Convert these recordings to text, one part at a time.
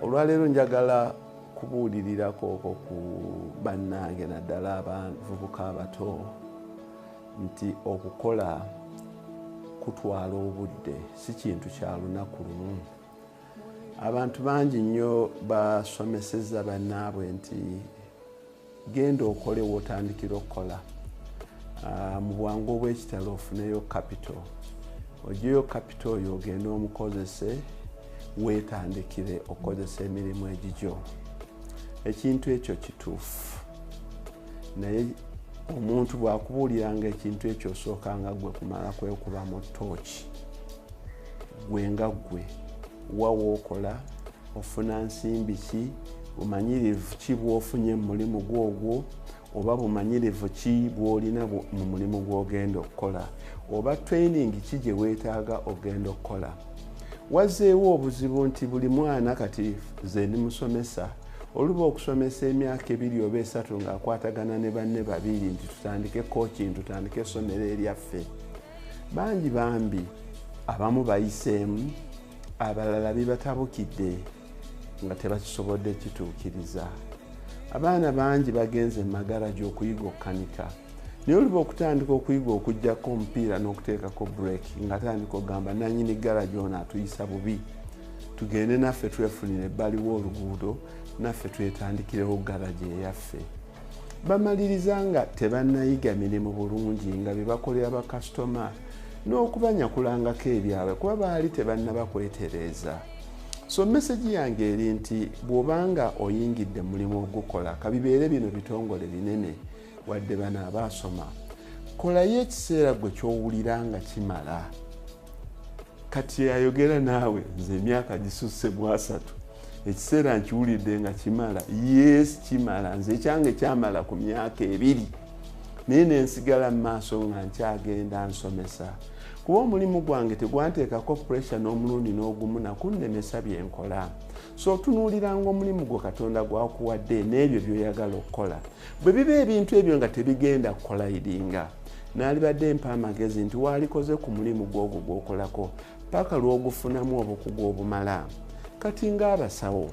Olwaleero njagala kubuulirirako ku bannange naddala abavubuka abato nti okukola kutwala obudde si kintu kya lunaku lumu. Abantu bangi nnyo basomesezza bannaabwe nti genda okole w'otandikira okukola. Mu bwangu obw'ekitalo ofuneyo capital. Oggyeyo capital oyo ogenda omukozese weetandikire okukozesa emirimu egigyo. Ekintu ekyo kituufu. Naye omuntu bw'akubuuliranga ekintu ekyo osookanga gwe kumala kwekuba mu ttooki. Gwe nga ggwe wa w'okola, ofuna nsimbi ki, bumanyirivu ki bw'ofunye mu mulimu gw'ogwo, oba bumanyirivu ki bw'olina mu mulimu gw'ogenda okukola, oba training ki gye weetaaga ogenda okukola. Wazzeewo obuzibu nti buli mwana kati ze ndimusomesa oluba okusomesa emyaka 2 oba 3 ng'akwatagana ne banne babiri nti tutandike coaching, tutandike essomero eryaffe. Bangi bambi abamu bayiseemu, abalala bibatabukidde nga tebakisobodde kituukiriza. Abaana bangi bagenze mu magaraji okuyiga okukanika. Naye oluba okutandika okuyiga okuggyako omupiira n'okuteekako breeki ng'atandika okugamba nannyini garaji ono atuyisa bubi, tugende naffe twefunire ebbali w'oluguudo, naffe twetandikirewo garaji eyaffe. Bamaliriza nga tebannayiga mirimu bulungi nga bye bakolera bakasitoma n'okubanyakulangako ebyabwe kuba baali tebannaba kwetereeza. So message yange eri nti bw'obanga oyingidde mulimu ogukola kabibeere bino bitongole binene wadde bano abaasoma, kolayo ekiseera gwe ky'owulira nga kimala. Kati ayogera naawe nze emyaka gisusse mu 3, ekiseera nkiwulidde nga kimala. Yes, kimala. Nze ekyange kyamala ku myaka 2 naye nensigala mu maaso nga nkyagenda nsomesa kuba omulimu gwange tegwanteekako pressure n'omulundi n'ogumu nakunnemesa bye nkola. So tunuuliranga omulimu gwo Katonda gwakuwadde n'ebyo by'oyagala okukola. Bwe biba ebintu ebyo nga tebigenda kukolayidinga, naalibadde mpa amagezi nti waalikoze ku mulimu gw'ogwo gw'okolako paka lw'ogufunamu obukugu obumala. Kati ng'abasawo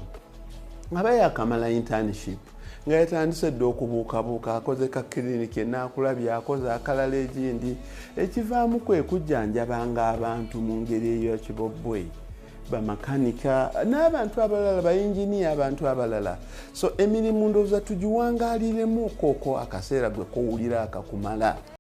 aba yakamala internship nga yatandise dde okubuukabuuka, akoze ka kiriniki enaakulabye, akoze akalala egindi, ekivaamu kwe kujjanjabanga abantu mu ngeri ey'ekibobbwe, bamakanika n'abantu abalala, bayinginiya, abantu abalala. So emirimu ndowooza tugiwangaaliremu kooko akaseera gwe kowulira akakumala.